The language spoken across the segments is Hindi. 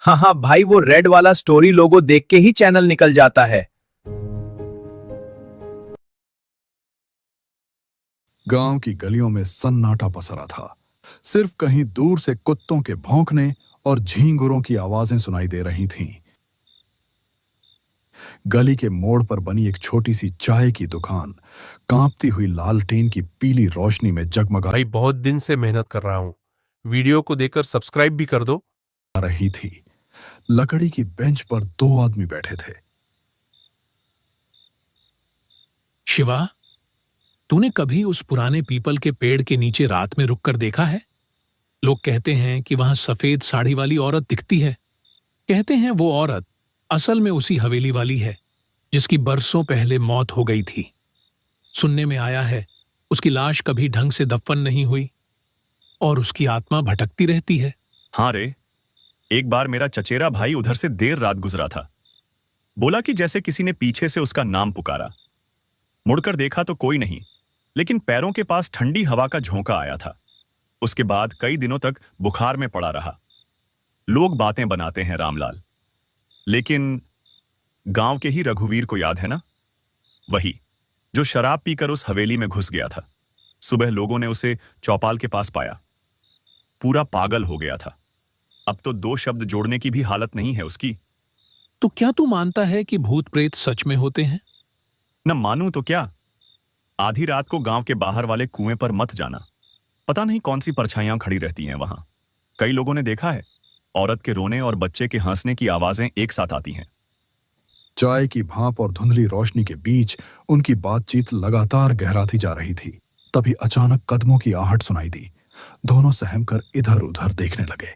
हाँ हाँ भाई, वो रेड वाला स्टोरी लोगो देख के ही चैनल निकल जाता है। गांव की गलियों में सन्नाटा पसरा था। सिर्फ कहीं दूर से कुत्तों के भौंकने और झींगुरों की आवाजें सुनाई दे रही थीं। गली के मोड़ पर बनी एक छोटी सी चाय की दुकान कांपती हुई लालटेन की पीली रोशनी में जगमगा भाई बहुत दिन से मेहनत कर रहा हूँ। वीडियो को देखकर सब्सक्राइब भी कर दो। रही थी। लकड़ी की बेंच पर दो आदमी बैठे थे। शिवा, तूने कभी उस पुराने पीपल के पेड़ के नीचे रात में रुककर देखा है? लोग कहते हैं कि वहां सफेद साड़ी वाली औरत दिखती है। कहते हैं वो औरत असल में उसी हवेली वाली है जिसकी बरसों पहले मौत हो गई थी। सुनने में आया है उसकी लाश कभी ढंग से दफन नहीं हुई और उसकी आत्मा भटकती रहती है। हाँ रे, एक बार मेरा चचेरा भाई उधर से देर रात गुजरा था। बोला कि जैसे किसी ने पीछे से उसका नाम पुकारा। मुड़कर देखा तो कोई नहीं, लेकिन पैरों के पास ठंडी हवा का झोंका आया था। उसके बाद कई दिनों तक बुखार में पड़ा रहा। लोग बातें बनाते हैं रामलाल, लेकिन गांव के ही रघुवीर को याद है ना? वही जो शराब पीकर उस हवेली में घुस गया था। सुबह लोगों ने उसे चौपाल के पास पाया। पूरा पागल हो गया था। अब तो दो शब्द जोड़ने की भी हालत नहीं है उसकी। तो क्या तू मानता है कि भूत प्रेत सच में होते हैं? न मानूं तो क्या। आधी रात को गांव के बाहर वाले कुएं पर मत जाना। पता नहीं कौन सी परछाइयां खड़ी रहती हैं वहां। कई लोगों ने देखा है, औरत के रोने और बच्चे के हंसने की आवाजें एक साथ आती हैं। चाय की भाप और धुंधली रोशनी के बीच उनकी बातचीत लगातार गहराती जा रही थी। तभी अचानक कदमों की आहट सुनाई दी। दोनों सहमकर इधर उधर देखने लगे।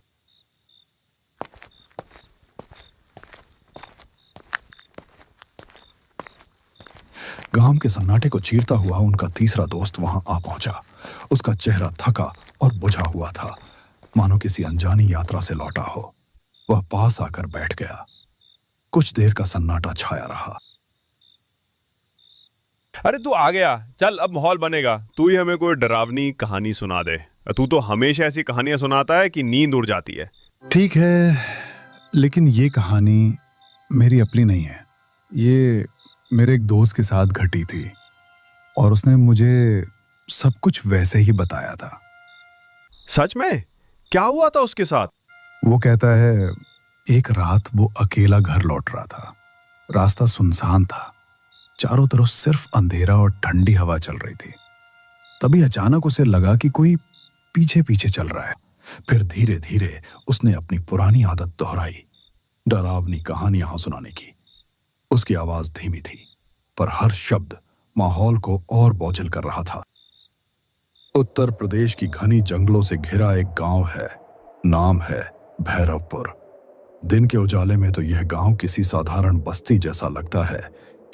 गांव के सन्नाटे को चीरता हुआ उनका तीसरा दोस्त वहां आ पहुंचा। उसका चेहरा थका और बुझा हुआ था, मानो किसी अनजानी यात्रा से लौटा हो। वह पास आकर बैठ गया। कुछ देर का सन्नाटा छाया रहा। अरे तू आ गया, चल अब माहौल बनेगा। तू ही हमें कोई डरावनी कहानी सुना दे। तू तो हमेशा ऐसी कहानियां सुनाता है कि नींद उड़ जाती है। ठीक है, लेकिन ये कहानी मेरी अपनी नहीं है। ये मेरे एक दोस्त के साथ घटी थी और उसने मुझे सब कुछ वैसे ही बताया था। सच में? क्या हुआ था उसके साथ? वो कहता है एक रात वो अकेला घर लौट रहा था। रास्ता सुनसान था, चारों तरफ सिर्फ अंधेरा और ठंडी हवा चल रही थी। तभी अचानक उसे लगा कि कोई पीछे पीछे चल रहा है। फिर धीरे धीरे उसने अपनी पुरानी आदत दोहराई, डरावनी कहानियां सुनाने की। उसकी आवाज धीमी थी, पर हर शब्द माहौल को और बोझिल कर रहा था। उत्तर प्रदेश की घनी जंगलों से घिरा एक गांव है। नाम है भैरवपुर। दिन के उजाले में तो यह गांव किसी साधारण बस्ती जैसा लगता है।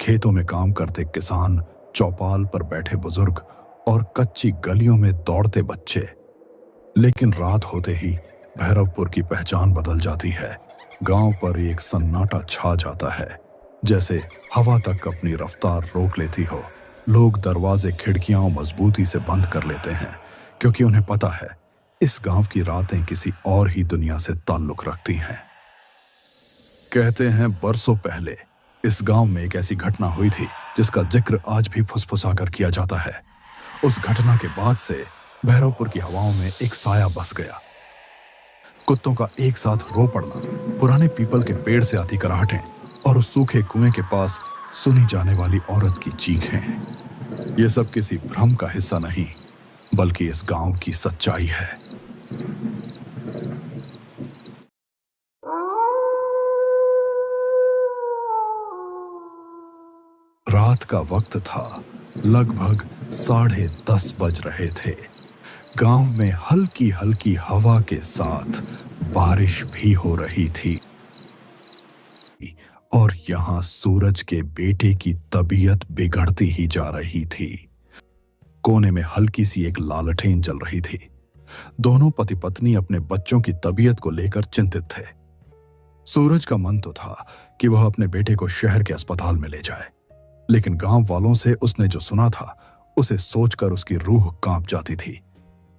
खेतों में काम करते किसान, चौपाल पर बैठे बुजुर्ग और कच्ची गलियों में दौड़ते बच्चे। लेकिन रात होते ही भैरवपुर की पहचान बदल जाती है। गांव पर एक सन्नाटा छा जाता है, जैसे हवा तक अपनी रफ्तार रोक लेती हो। लोग दरवाजे खिड़कियां मजबूती से बंद कर लेते हैं, क्योंकि उन्हें पता है इस गांव की रातें किसी और ही दुनिया से ताल्लुक रखती हैं। कहते हैं बरसों पहले इस गांव में एक ऐसी घटना हुई थी जिसका जिक्र आज भी फुसफुसाकर किया जाता है। उस घटना के बाद से भैरवपुर की हवाओं में एक साया बस गया। कुत्तों का एक साथ रो पड़ना, पुराने पीपल के पेड़ से आती कराहटें और उस सूखे कुएं के पास सुनी जाने वाली औरत की चीखें, ये सब किसी भ्रम का हिस्सा नहीं, बल्कि इस गांव की सच्चाई है। रात का वक्त था। लगभग 10:30 बज रहे थे। गांव में हल्की हल्की हवा के साथ बारिश भी हो रही थी और यहां सूरज के बेटे की तबीयत बिगड़ती ही जा रही थी। कोने में हल्की सी एक लालटेन जल रही थी। दोनों पति पत्नी अपने बच्चों की तबीयत को लेकर चिंतित थे। सूरज का मन तो था कि वह अपने बेटे को शहर के अस्पताल में ले जाए, लेकिन गांव वालों से उसने जो सुना था उसे सोचकर उसकी रूह कांप जाती थी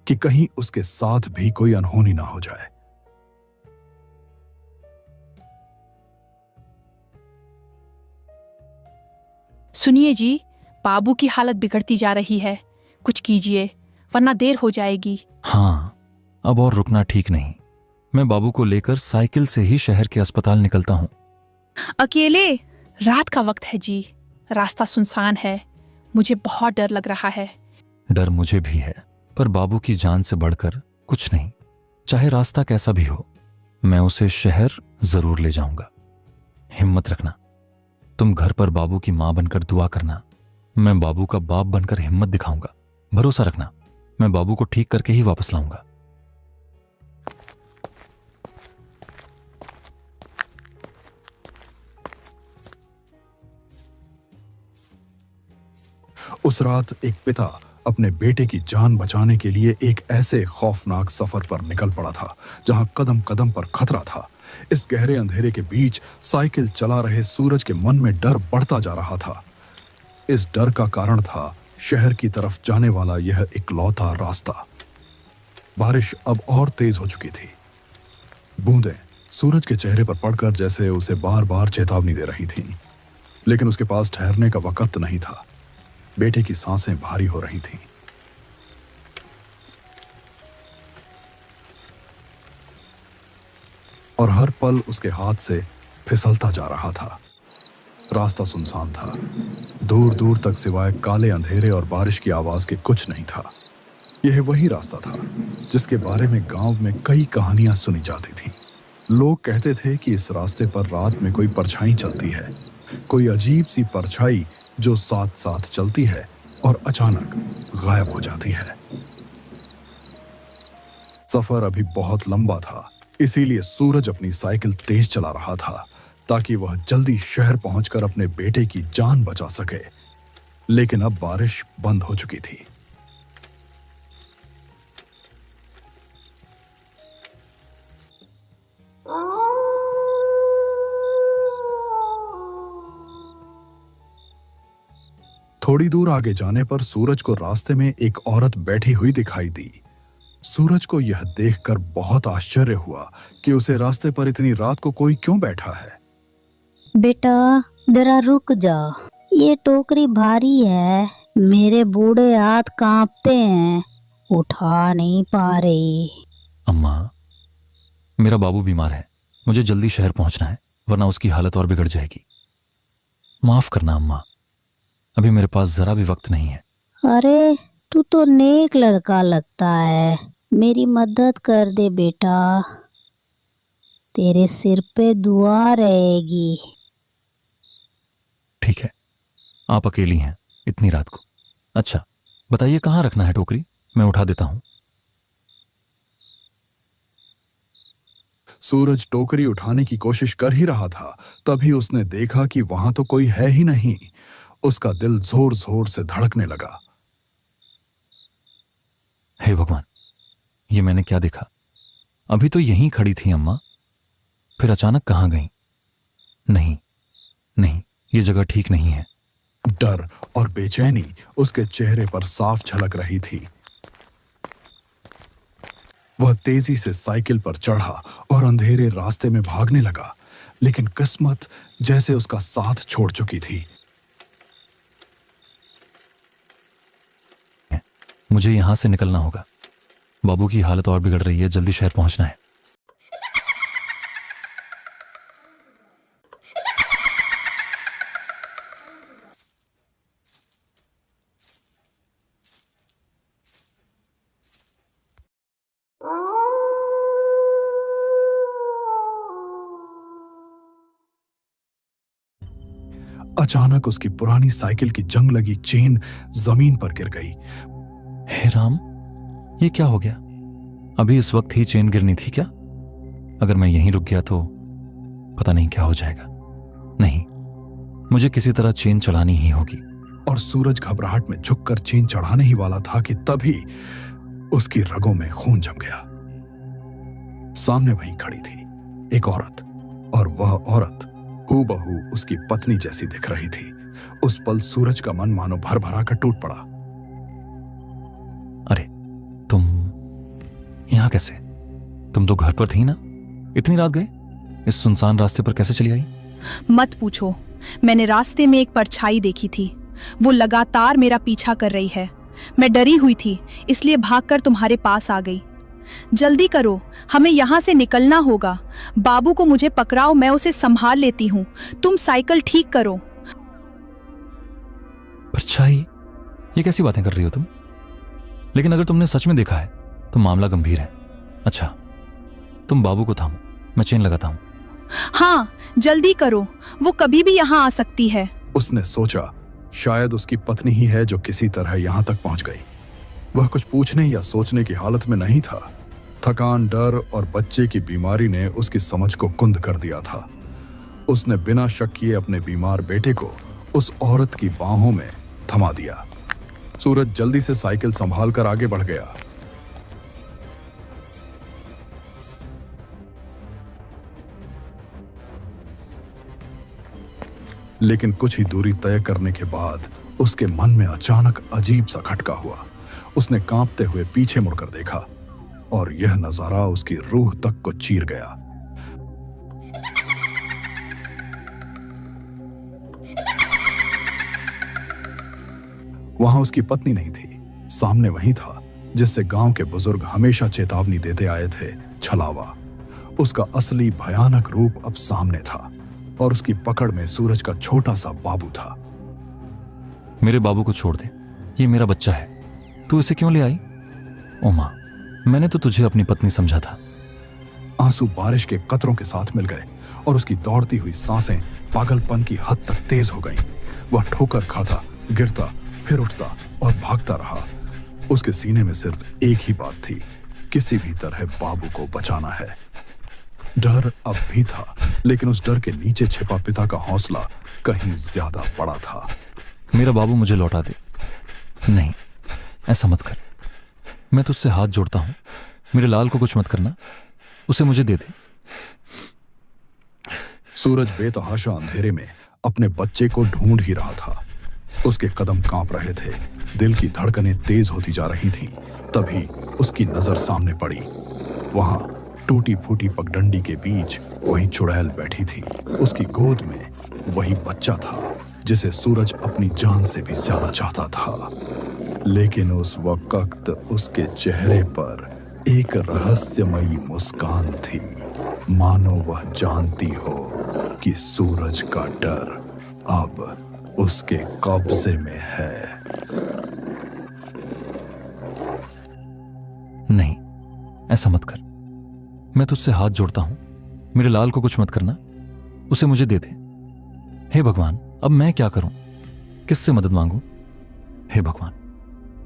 कि कहीं उसके साथ भी कोई अनहोनी ना हो जाए। सुनिए जी, बाबू की हालत बिगड़ती जा रही है, कुछ कीजिए वरना देर हो जाएगी। हाँ, अब और रुकना ठीक नहीं। मैं बाबू को लेकर साइकिल से ही शहर के अस्पताल निकलता हूँ। अकेले? रात का वक्त है जी, रास्ता सुनसान है, मुझे बहुत डर लग रहा है। डर मुझे भी है, पर बाबू की जान से बढ़कर कुछ नहीं। चाहे रास्ता कैसा भी हो, मैं उसे शहर जरूर ले जाऊंगा। हिम्मत रखना। तुम घर पर बाबू की मां बनकर दुआ करना। मैं बाबू का बाप बनकर हिम्मत दिखाऊंगा। भरोसा रखना, मैं बाबू को ठीक करके ही वापस लाऊंगा। उस रात एक पिता अपने बेटे की जान बचाने के लिए एक ऐसे खौफनाक सफर पर निकल पड़ा था जहां कदम कदम पर खतरा था। इस गहरे अंधेरे के बीच साइकिल चला रहे सूरज के मन में डर बढ़ता जा रहा था। इस डर का कारण था शहर की तरफ जाने वाला यह इकलौता रास्ता। बारिश अब और तेज हो चुकी थी। बूंदें सूरज के चेहरे पर पड़कर जैसे उसे बार बार चेतावनी दे रही थीं, लेकिन उसके पास ठहरने का वक्त नहीं था। बेटे की सांसें भारी हो रही थीं। और हर पल उसके हाथ से फिसलता जा रहा था। रास्ता सुनसान था। दूर दूर तक सिवाय काले अंधेरे और बारिश की आवाज के कुछ नहीं था। यह वही रास्ता था जिसके बारे में गांव में कई कहानियां सुनी जाती थीं। लोग कहते थे कि इस रास्ते पर रात में कोई परछाई चलती है, कोई अजीब सी परछाई जो साथ साथ चलती है और अचानक गायब हो जाती है। सफर अभी बहुत लंबा था, इसीलिए सूरज अपनी साइकिल तेज चला रहा था ताकि वह जल्दी शहर पहुंचकर अपने बेटे की जान बचा सके। लेकिन अब बारिश बंद हो चुकी थी। थोड़ी दूर आगे जाने पर सूरज को रास्ते में एक औरत बैठी हुई दिखाई दी। सूरज को यह देखकर बहुत आश्चर्य हुआ कि उसे रास्ते पर इतनी रात को कोई क्यों बैठा है। बेटा जरा रुक जा, ये टोकरी भारी है, मेरे बूढ़े हाथ कांपते हैं, उठा नहीं पा रही। अम्मा, मेरा बाबू बीमार है, मुझे जल्दी शहर पहुंचना है, वरना उसकी हालत और बिगड़ जाएगी। माफ करना अम्मा, अभी मेरे पास जरा भी वक्त नहीं है। अरे तू तो नेक लड़का लगता है, मेरी मदद कर दे बेटा, तेरे सिर पे दुआ रहेगी। ठीक है, आप अकेली हैं इतनी रात को। अच्छा बताइए कहाँ रखना है टोकरी, मैं उठा देता हूं। सूरज टोकरी उठाने की कोशिश कर ही रहा था, तभी उसने देखा कि वहां तो कोई है ही नहीं। उसका दिल जोर जोर से धड़कने लगा। हे भगवान, ये मैंने क्या देखा? अभी तो यहीं खड़ी थी अम्मा, फिर अचानक कहां गई? नहीं नहीं, ये जगह ठीक नहीं है। डर और बेचैनी उसके चेहरे पर साफ झलक रही थी। वह तेजी से साइकिल पर चढ़ा और अंधेरे रास्ते में भागने लगा, लेकिन किस्मत जैसे उसका साथ छोड़ चुकी थी। मुझे यहां से निकलना होगा, बाबू की हालत और बिगड़ रही है, जल्दी शहर पहुंचना है। अचानक उसकी पुरानी साइकिल की जंग लगी चेन जमीन पर गिर गई। हे राम, ये क्या हो गया? अभी इस वक्त ही चेन गिरनी थी क्या? अगर मैं यहीं रुक गया तो पता नहीं क्या हो जाएगा। नहीं, मुझे किसी तरह चेन चढ़ानी ही होगी। और सूरज घबराहट में झुककर चेन चढ़ाने ही वाला था कि तभी उसकी रगों में खून जम गया। सामने वहीं खड़ी थी एक औरत, और वह औरत हूबहू उसकी पत्नी जैसी दिख रही थी। उस पल सूरज का मन मानो भर भरा कर टूट पड़ा। अरे तुम यहां कैसे? तुम तो घर पर थी ना? इतनी रात गए? इस सुनसान रास्ते पर कैसे चली आई? मत पूछो, मैंने रास्ते में एक परछाई देखी थी। वो लगातार मेरा पीछा कर रही है। मैं डरी हुई थी, इसलिए भागकर तुम्हारे पास आ गई। जल्दी करो, हमें यहाँ से निकलना होगा। बाबू को मुझे पकड़ाओ, मैं उसे संभाल लेती हूँ। तुम साइकिल ठीक करो। परछाई? ये कैसी बातें कर रही हो तुम? लेकिन अगर तुमने सच में देखा है तो मामला गंभीर है। अच्छा, तुम बाबू को थामो, मैं चेन लगाता हूं। हाँ, जल्दी करो, वो कभी भी यहाँ आ सकती है। उसने सोचा शायद उसकी पत्नी ही है जो किसी तरह यहां तक पहुंच गई। वह कुछ पूछने या सोचने की हालत में नहीं था। थकान, डर और बच्चे की बीमारी ने उसकी समझ को कुंद कर दिया था। उसने बिना शक किए अपने बीमार बेटे को उस औरत की बाहों में थमा दिया। सूरज जल्दी से साइकिल संभाल कर आगे बढ़ गया। लेकिन कुछ ही दूरी तय करने के बाद उसके मन में अचानक अजीब सा खटका हुआ। उसने कांपते हुए पीछे मुड़कर देखा और यह नजारा उसकी रूह तक को चीर गया। वहां उसकी पत्नी नहीं थी, सामने वही था जिससे गांव के बुजुर्ग हमेशा चेतावनी देते आए थे, छलावा। उसका असली भयानक रूप अब सामने था और उसकी पकड़ में सूरज का छोटा सा बाबू था। मेरे बाबू को छोड़ दे, ये मेरा बच्चा है। तू इसे क्यों ले आई? ओ मां, मैंने तो तुझे अपनी पत्नी समझा था। आंसू बारिश के कतरों के साथ मिल गए और उसकी दौड़ती हुई सांसें पागलपन की हद तक तेज हो गईं। वह ठोकर खाता, गिरता, फिर उठता और भागता रहा। उसके सीने में सिर्फ एक ही बात थी, किसी भी तरह बाबू को बचाना है। डर अब भी था, लेकिन उस डर के नीचे छिपा पिता का हौसला कहीं ज्यादा बड़ा था। मेरा बाबू मुझे लौटा दे। नहीं, ऐसा मत कर। मैं तुझसे हाथ जोड़ता हूं, मेरे लाल को कुछ मत करना, उसे मुझे दे दे। सूरज बेतहाशा अंधेरे में अपने बच्चे को ढूंढ ही रहा था। उसके कदम कांप रहे थे, दिल की धड़कनें तेज होती जा रही थीं। तभी उसकी नजर सामने पड़ी। वहां टूटी फूटी पगडंडी के बीच वही चुड़ैल बैठी थी। उसकी गोद में वही बच्चा था जिसे सूरज अपनी जान से भी ज्यादा चाहता था। लेकिन उस वक्त उसके चेहरे पर एक रहस्यमयी मुस्कान थी, मानो वह जानती हो कि सूरज का डर अब उसके कब्जे में है। नहीं, ऐसा मत कर। मैं तुझसे हाथ जोड़ता हूं, मेरे लाल को कुछ मत करना, उसे मुझे दे दे। हे भगवान, अब मैं क्या करूं? किससे मदद मांगूं? हे भगवान,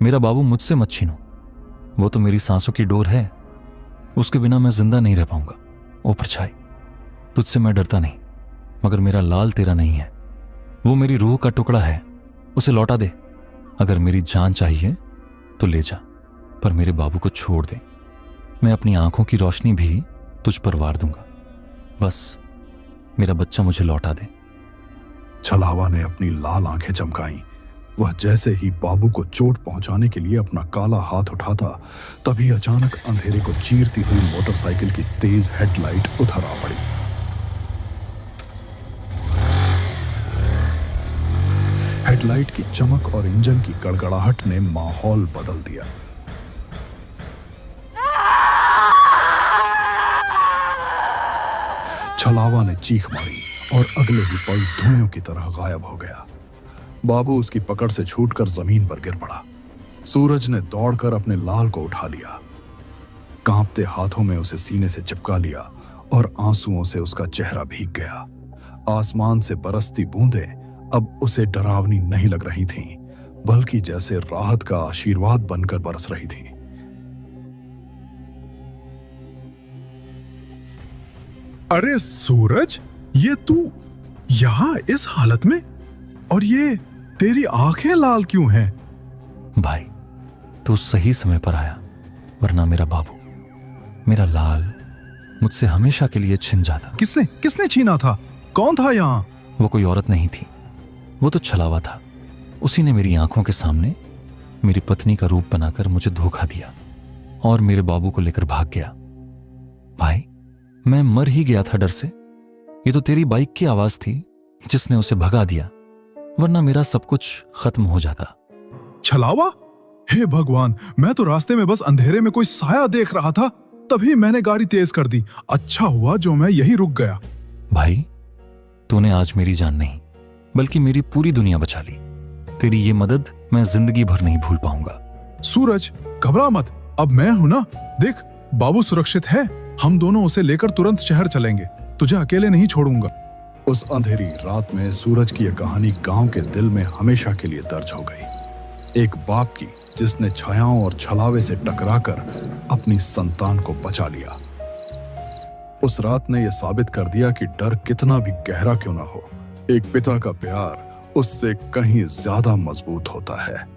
मेरा बाबू मुझसे मत छीनो। वो तो मेरी सांसों की डोर है, उसके बिना मैं जिंदा नहीं रह पाऊंगा। ओ परछाई, तुझसे मैं डरता नहीं, मगर मेरा लाल तेरा नहीं है। वो मेरी रूह का टुकड़ा है, उसे लौटा दे। अगर मेरी जान चाहिए तो ले जा, पर मेरे बाबू को छोड़ दे। मैं अपनी आंखों की रोशनी भी तुझ पर वार दूंगा। बस मेरा बच्चा मुझे लौटा दे। छलावा ने अपनी लाल आंखें चमकाईं। वह जैसे ही बाबू को चोट पहुंचाने के लिए अपना काला हाथ उठाता, तभी अचानक अंधेरे को चीरती हुई मोटरसाइकिल की तेज हेडलाइट उधर आ पड़ी। हेडलाइट की चमक और इंजन की गड़गड़ाहट ने माहौल बदल दिया। छलावा ने चीख मारी और अगले ही पल धुएं की तरह गायब हो गया। बाबू उसकी पकड़ से छूटकर जमीन पर गिर पड़ा। सूरज ने दौड़कर अपने लाल को उठा लिया, कांपते हाथों में उसे सीने से चिपका लिया और आंसुओं से उसका चेहरा भीग गया। आसमान से बरसती बूंदें अब उसे डरावनी नहीं लग रही थीं, बल्कि जैसे राहत का आशीर्वाद बनकर बरस रही थीं। अरे सूरज, ये तू यहां इस हालत में? और ये तेरी आंखें लाल क्यों हैं? भाई, तू सही समय पर आया, वरना मेरा बाबू, मेरा लाल मुझसे हमेशा के लिए छिन जाता। किसने छीना था? कौन था यहां? वो कोई औरत नहीं थी, वो तो छलावा था। उसी ने मेरी आंखों के सामने मेरी पत्नी का रूप बनाकर मुझे धोखा दिया और मेरे बाबू को लेकर भाग गया। भाई, मैं मर ही गया था डर से। ये तो तेरी बाइक की आवाज थी जिसने उसे भगा दिया, वरना मेरा सब कुछ खत्म हो जाता। छलावा? हे भगवान, मैं तो रास्ते में बस अंधेरे में कोई साया देख रहा था, तभी मैंने गाड़ी तेज कर दी। अच्छा हुआ जो मैं यही रुक गया। भाई, तूने आज मेरी जान नहीं बल्कि मेरी पूरी दुनिया बचा ली। तेरी ये मदद मैं जिंदगी भर नहीं भूल पाऊंगा। सूरज, घबरा मत, अब मैं हूं ना। देख, बाबू सुरक्षित है। हम दोनों उसे लेकर तुरंत शहर चलेंगे। तुझे अकेले नहीं छोड़ूंगा। उस अंधेरी रात में सूरज की यह कहानी गांव के दिल में हमेशा के लिए दर्ज हो गई। एक बाप की जिसने छायाओं और छलावे से टकराकर अपनी संतान को बचा लिया। उस रात ने यह साबित कर दिया कि डर कितना भी गहरा क्यों ना हो, एक पिता का प्यार उससे कहीं ज्यादा मजबूत होता है।